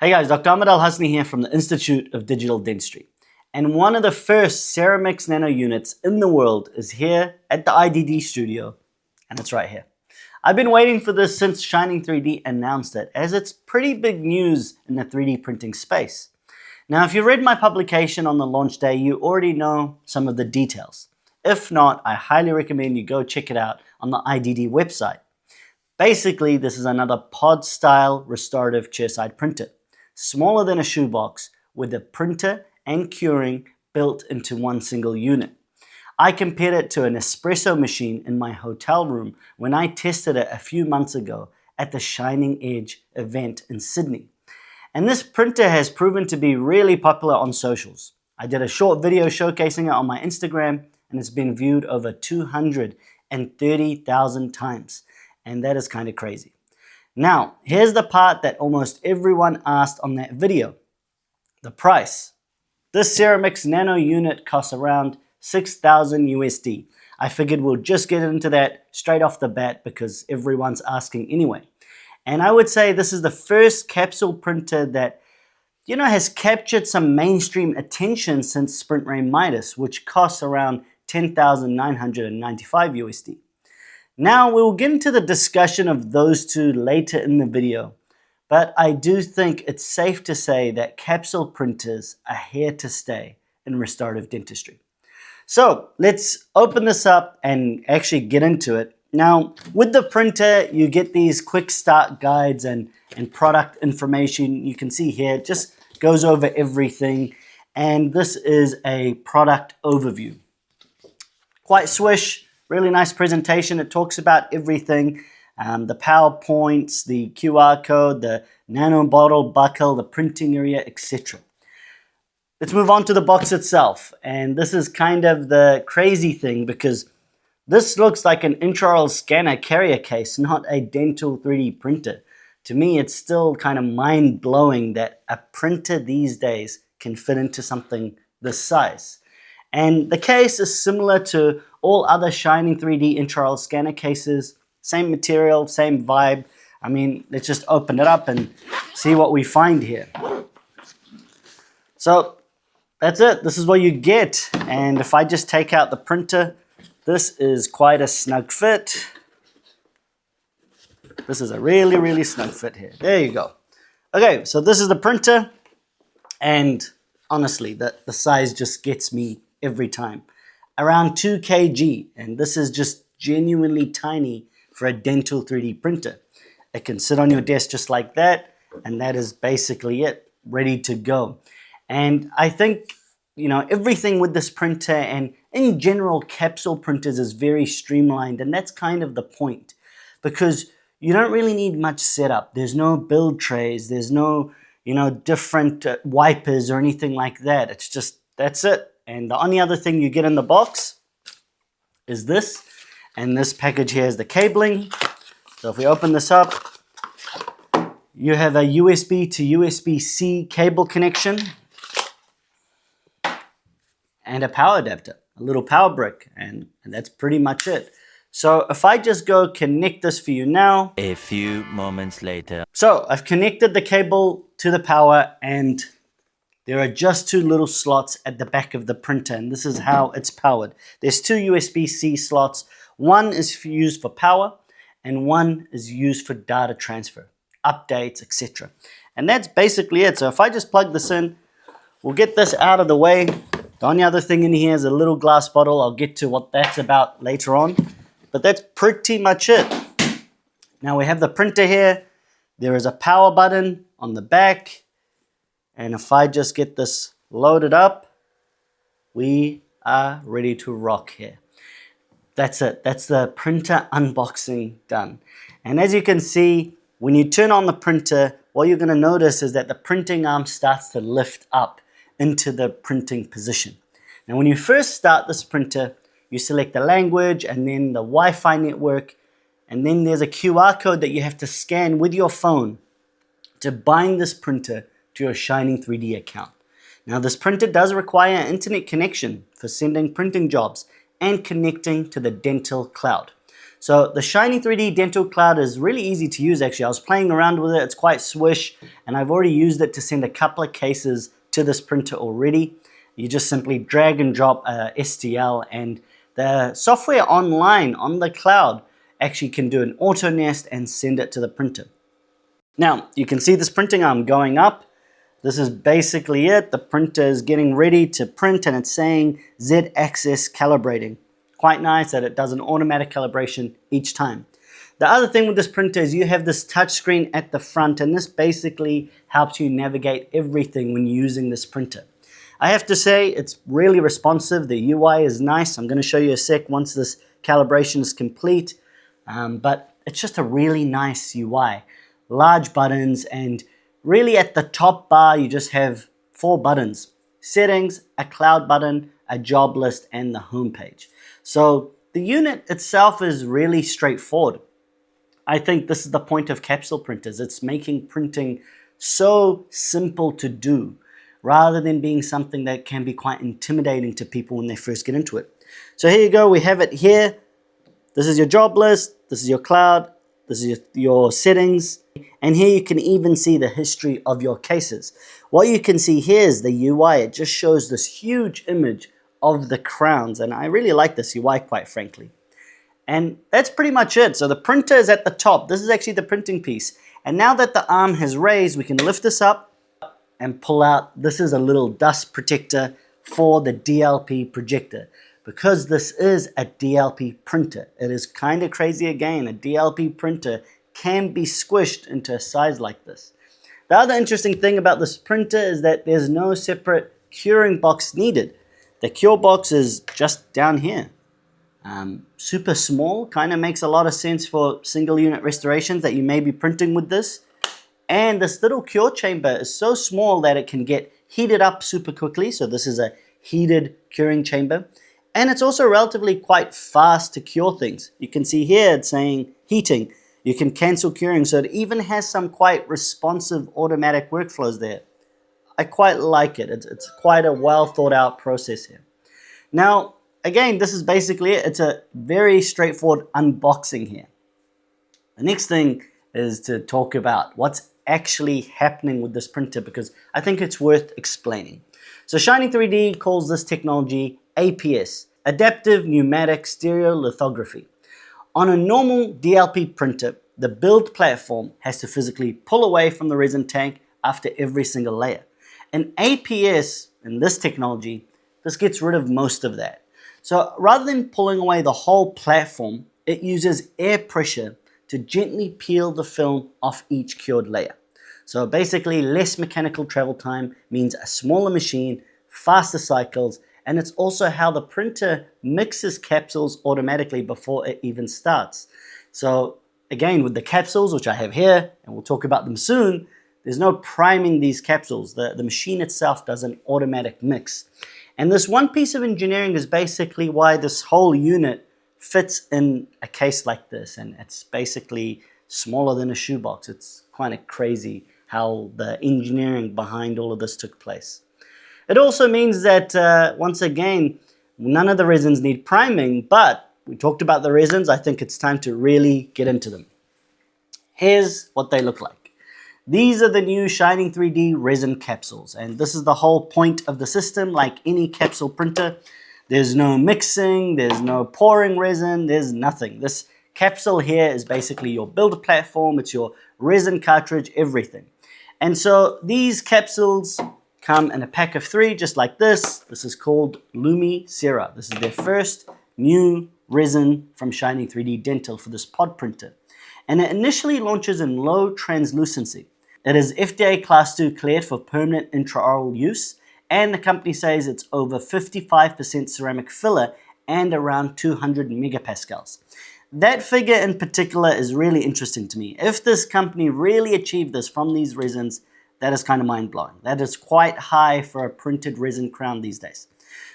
Hey guys, Dr. Ahmed Al-Hasni here from the Institute of Digital Dentistry. And one of the first Ceramix-Nano units in the world is here at the IDD studio, and it's right here. I've been waiting for this since Shining 3D announced it, as it's pretty big news in the 3D printing space. Now, if you read my publication on the launch day, you already know some of the details. If not, I highly recommend you go check it out on the IDD website. Basically, this is another pod-style restorative chairside printer, smaller than a shoebox, with a printer and curing built into one single unit. I compared it to an espresso machine in my hotel room when I tested it a few months ago at the Shining Edge event in Sydney. And this printer has proven to be really popular on socials. I did a short video showcasing it on my Instagram, and it's been viewed over 230,000 times. And that is kind of crazy. Now, here's the part that almost everyone asked on that video. The price. This Ceramix-Nano unit costs around 6,000 USD. I figured we'll just get into that straight off the bat because everyone's asking anyway. And I would say this is the first capsule printer that, has captured some mainstream attention since Sprint Ray Midas, which costs around 10,995 USD. Now, we will get into the discussion of those two later in the video, but I do think it's safe to say that capsule printers are here to stay in restorative dentistry. So let's open this up and actually get into it. Now, with the printer, you get these quick start guides and product information. You can see here, it just goes over everything. And this is a product overview. Quite swish. Really nice presentation. It talks about everything, the PowerPoints, the QR code, the nano bottle buckle, the printing area, etc. Let's move on to the box itself. And this is kind of the crazy thing because this looks like an intraoral scanner carrier case, not a dental 3D printer. To me, it's still kind of mind-blowing that a printer these days can fit into something this size. And the case is similar to all other Shining 3D intraoral scanner cases. Same material, same vibe. I mean, let's just open it up and see what we find here. So that's it. This is what you get. And if I just take out the printer, this is quite a snug fit. This is a really, really snug fit here. There you go. Okay, so this is the printer. And honestly, the size just gets me every time. Around 2 kg, and this is just genuinely tiny for a dental 3D printer. It can sit on your desk just like that, and that is basically it, ready to go. And I think, everything with this printer and in general capsule printers is very streamlined, and that's kind of the point because you don't really need much setup. There's no build trays, there's no, different wipers or anything like that. It's just, that's it. And the only other thing you get in the box is this. And this package here is the cabling. So if we open this up, you have a USB to USB-C cable connection and a power adapter, a little power brick, and that's pretty much it. So if I just go connect this for you now. A few moments later. So I've connected the cable to the power, and there are just two little slots at the back of the printer, and this is how it's powered. There's two USB-C slots. One is used for power, and one is used for data transfer, updates, etc. And that's basically it. So if I just plug this in, we'll get this out of the way. The only other thing in here is a little glass bottle. I'll get to what that's about later on. But that's pretty much it. Now we have the printer here. There is a power button on the back. And if I just get this loaded up, we are ready to rock here. That's it. That's the printer unboxing done. And as you can see, when you turn on the printer, what you're going to notice is that the printing arm starts to lift up into the printing position. Now, when you first start this printer, you select the language and then the Wi-Fi network. And then there's a QR code that you have to scan with your phone to bind this printer to your Shining 3D account. Now, this printer does require an internet connection for sending printing jobs and connecting to the dental cloud. So the Shiny 3D Dental Cloud is really easy to use actually. I was playing around with it, it's quite swish, and I've already used it to send a couple of cases to this printer already. You just simply drag and drop a STL, and the software online on the cloud actually can do an auto nest and send it to the printer. Now, you can see this printing arm going up. This is basically it. The printer is getting ready to print and it's saying Z-axis calibrating. Quite nice that it does an automatic calibration each time. The other thing with this printer is you have this touch screen at the front, and this basically helps you navigate everything when using this printer. I have to say it's really responsive. The UI is nice. I'm going to show you a sec once this calibration is complete. But it's just a really nice UI. Large buttons, and really at the top bar you just have 4 buttons. Settings, a cloud button, a job list, and the home page. So the unit itself is really straightforward. I think this is the point of capsule printers. It's making printing so simple to do, rather than being something that can be quite intimidating to people when they first get into it. So here you go, we have it here. This is your job list, this is your cloud, this is your settings, and here you can even see the history of your cases. What you can see here is the UI. It just shows this huge image of the crowns, and I really like this UI, quite frankly. And that's pretty much it. So the printer is at the top. This is actually the printing piece. And now that the arm has raised, we can lift this up and pull out. This is a little dust protector for the DLP projector, because this is a DLP printer. It is kind of crazy again. A DLP printer can be squished into a size like this. The other interesting thing about this printer is that there's no separate curing box needed. The cure box is just down here. Super small, kind of makes a lot of sense for single unit restorations that you may be printing with this. And this little cure chamber is so small that it can get heated up super quickly. So this is a heated curing chamber. And it's also relatively quite fast to cure things. You can see here it's saying heating. You can cancel curing. So it even has some quite responsive automatic workflows there. I quite like it. It's quite a well thought out process here. Now, again, this is basically it. It's a very straightforward unboxing here. The next thing is to talk about what's actually happening with this printer, because I think it's worth explaining. So Shiny 3D calls this technology APS, Adaptive Pneumatic Stereolithography. On a normal DLP printer, the build platform has to physically pull away from the resin tank after every single layer. In APS, in this technology, this gets rid of most of that. So rather than pulling away the whole platform, it uses air pressure to gently peel the film off each cured layer. So basically less mechanical travel time means a smaller machine, faster cycles, and it's also how the printer mixes capsules automatically before it even starts. So again, with the capsules, which I have here, and we'll talk about them soon, there's no priming these capsules. The machine itself does an automatic mix. And this one piece of engineering is basically why this whole unit fits in a case like this, and it's basically smaller than a shoebox. It's kind of crazy how the engineering behind all of this took place. It also means that, once again, none of the resins need priming, but we talked about the resins. I think it's time to really get into them. Here's what they look like. These are the new Shiny 3D resin capsules, and this is the whole point of the system. Like any capsule printer, there's no mixing, there's no pouring resin, there's nothing. This capsule here is basically your build platform, it's your resin cartridge, everything. And so these capsules come in a pack of 3, just like this. This is called LumiCera. This is their first new resin from Shiny 3D Dental for this pod printer. And it initially launches in low translucency. It is FDA Class 2 cleared for permanent intraoral use, and the company says it's over 55% ceramic filler and around 200 megapascals. That figure in particular is really interesting to me. If this company really achieved this from these resins, that is kind of mind-blowing. That is quite high for a printed resin crown these days.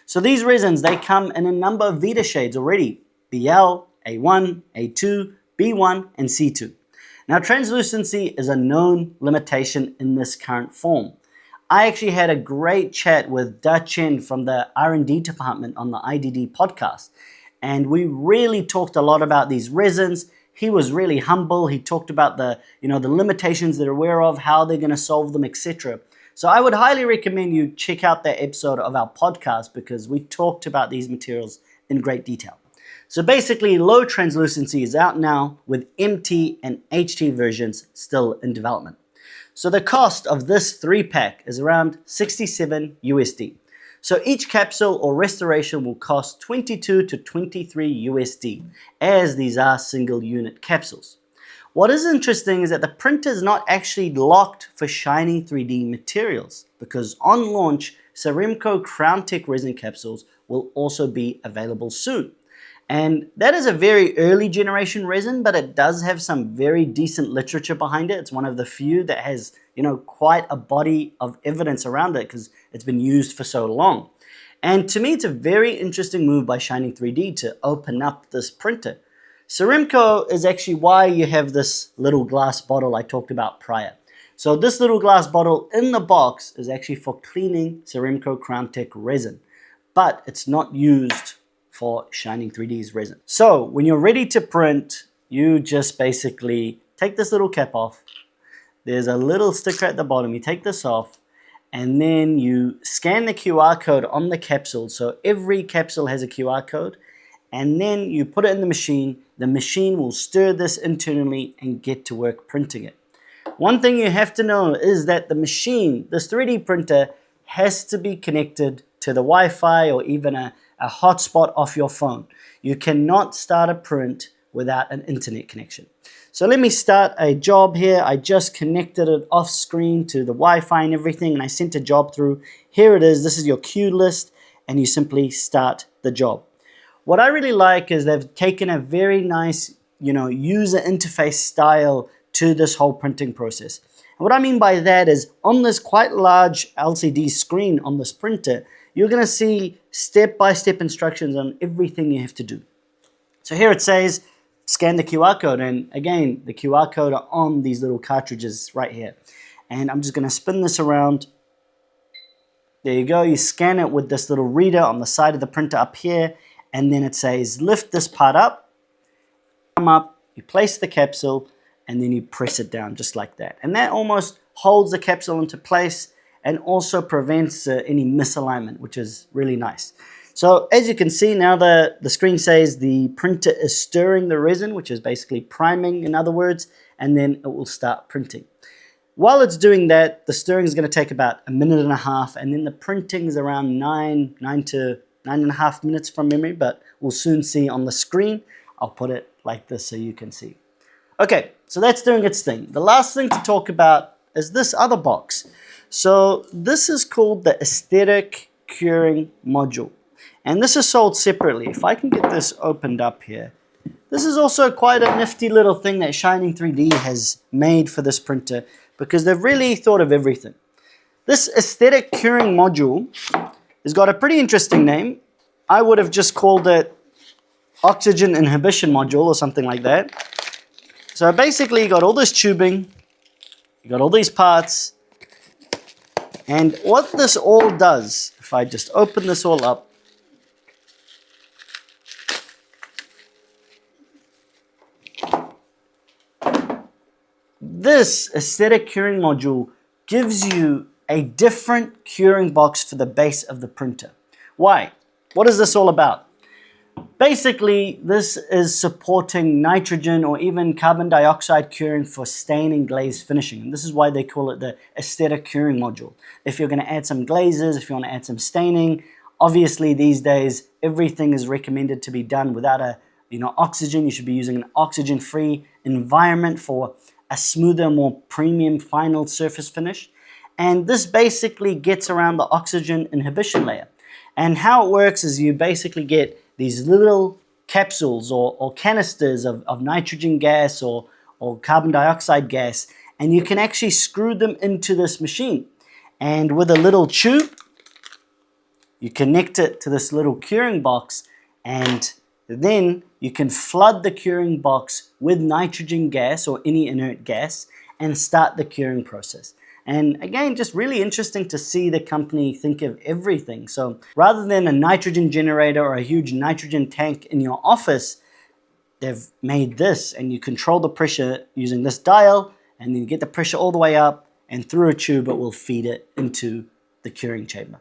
So these resins, they come in a number of Vita shades already: BL, A1, A2, B1, and C2. Now, translucency is a known limitation in this current form. I actually had a great chat with Da Chen from the R&D department on the IDD podcast, and we really talked a lot about these resins. He was really humble. He talked about the limitations they're aware of, how they're going to solve them, etc. So I would highly recommend you check out that episode of our podcast because we talked about these materials in great detail. So basically, low translucency is out now with MT and HT versions still in development. So the cost of this 3-pack is around 67 USD. So each capsule or restoration will cost 22 to 23 USD, as these are single unit capsules. What is interesting is that the printer is not actually locked for Shining 3D materials, because on launch, Saremco Crowntec resin capsules will also be available soon. And that is a very early generation resin, but it does have some very decent literature behind it. It's one of the few that has, quite a body of evidence around it because it's been used for so long. And to me, it's a very interesting move by Shining 3D to open up this printer. Saremco is actually why you have this little glass bottle I talked about prior. So this little glass bottle in the box is actually for cleaning Saremco Crowntec resin, but it's not used for Shining 3D's resin. So when you're ready to print, you just basically take this little cap off. There's a little sticker at the bottom. You take this off and then you scan the QR code on the capsule. So every capsule has a QR code, and then you put it in the machine. The machine will stir this internally and get to work printing it. One thing you have to know is that the machine, this 3D printer, has to be connected to the Wi-Fi or even a hotspot off your phone. You cannot start a print without an internet connection. So let me start a job here. I just connected it off screen to the Wi-Fi and everything, and I sent a job through. Here it is. This is your queue list, and you simply start the job. What I really like is they've taken a very nice, user interface style to this whole printing process. And what I mean by that is on this quite large LCD screen on this printer, you're going to see step-by-step instructions on everything you have to do. So here it says, scan the QR code. And again, the QR code are on these little cartridges right here. And I'm just going to spin this around. There you go. You scan it with this little reader on the side of the printer up here. And then it says, lift this part up, come up, you place the capsule, and then you press it down just like that. And that almost holds the capsule into place and also prevents any misalignment, which is really nice. So as you can see now, the screen says the printer is stirring the resin, which is basically priming in other words, and then it will start printing. While it's doing that, the stirring is going to take about 1.5 minutes, and then the printing is around 9 to 9.5 minutes from memory, but we'll soon see on the screen. I'll put it like this so you can see. Okay, so that's doing its thing. The last thing to talk about is this other box. So this is called the aesthetic curing module. And this is sold separately. If I can get this opened up here. This is also quite a nifty little thing that Shining 3D has made for this printer because they've really thought of everything. This aesthetic curing module has got a pretty interesting name. I would have just called it oxygen inhibition module or something like that. So basically you got all this tubing, you got all these parts, and what this all does, if I just open this all up, this aesthetic curing module gives you a different curing box for the base of the printer. Why? What is this all about? Basically, this is supporting nitrogen or even carbon dioxide curing for stain and glaze finishing. And this is why they call it the aesthetic curing module. If you're going to add some glazes, if you want to add some staining, obviously these days everything is recommended to be done without oxygen. You should be using an oxygen-free environment for a smoother, more premium final surface finish. And this basically gets around the oxygen inhibition layer. And how it works is you basically get these little capsules or canisters of nitrogen gas or carbon dioxide gas, and you can actually screw them into this machine. And with a little tube, you connect it to this little curing box, and then you can flood the curing box with nitrogen gas or any inert gas and start the curing process. And again, just really interesting to see the company think of everything. So rather than a nitrogen generator or a huge nitrogen tank in your office, they've made this, and you control the pressure using this dial, and then you get the pressure all the way up, and through a tube it will feed it into the curing chamber.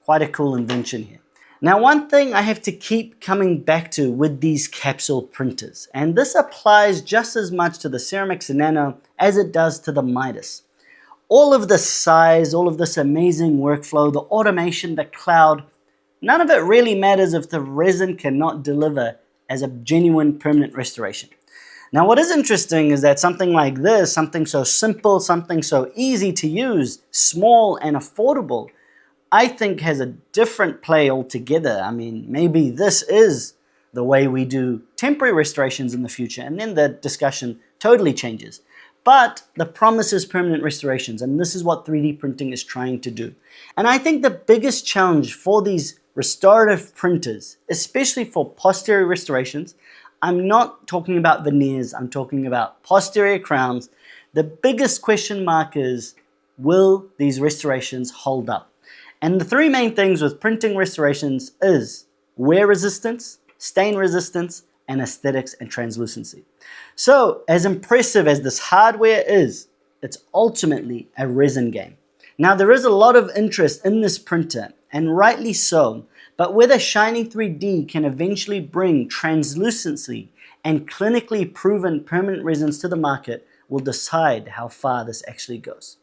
Quite a cool invention here. Now, one thing I have to keep coming back to with these capsule printers, and this applies just as much to the Ceramix-Nano as it does to the Midas. All of this size, all of this amazing workflow, the automation, the cloud, none of it really matters if the resin cannot deliver as a genuine permanent restoration. Now, what is interesting is that something like this, something so simple, something so easy to use, small and affordable, I think has a different play altogether. I mean, maybe this is the way we do temporary restorations in the future, and then the discussion totally changes. But the promise is permanent restorations, and this is what 3D printing is trying to do. And I think the biggest challenge for these restorative printers, especially for posterior restorations, I'm not talking about veneers, I'm talking about posterior crowns. The biggest question mark is, will these restorations hold up? And the three main things with printing restorations is wear resistance, stain resistance, and aesthetics and translucency. So, as impressive as this hardware is, it's ultimately a resin game. Now, there is a lot of interest in this printer, and rightly so, but whether Shining 3D can eventually bring translucency and clinically proven permanent resins to the market will decide how far this actually goes.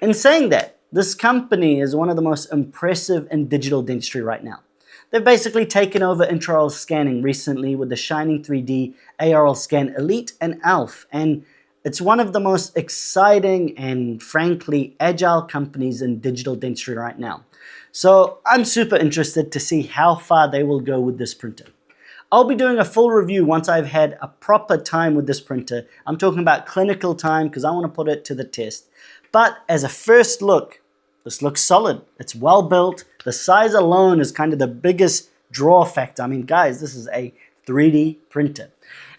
In saying that, this company is one of the most impressive in digital dentistry right now. They've basically taken over intraoral scanning recently with the Shining 3D ARL Scan Elite and ALF, and it's one of the most exciting and frankly agile companies in digital dentistry right now. So I'm super interested to see how far they will go with this printer. I'll be doing a full review once I've had a proper time with this printer. I'm talking about clinical time because I want to put it to the test. But as a first look, this looks solid. It's well built. The size alone is kind of the biggest draw factor. I mean, guys, this is a 3D printer.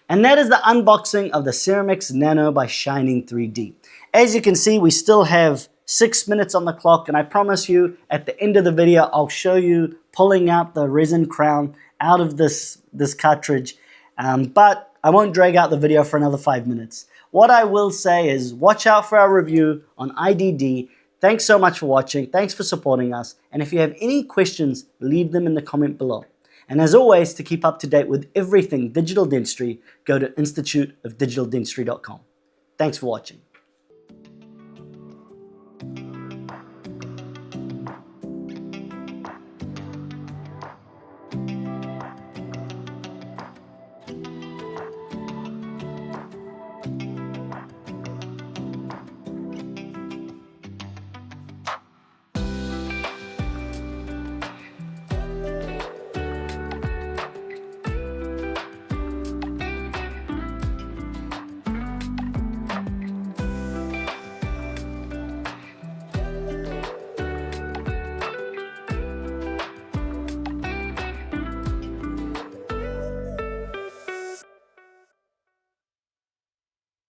And that is the unboxing of the Ceramix-Nano by Shining 3D. As you can see, we still have 6 minutes on the clock, and I promise you at the end of the video, I'll show you pulling out the resin crown out of this cartridge. But I won't drag out the video for another 5 minutes. What I will say is watch out for our review on IDD. Thanks so much for watching. Thanks for supporting us. And if you have any questions, leave them in the comment below. And as always, to keep up to date with everything digital dentistry, go to instituteofdigitaldentistry.com. Thanks for watching.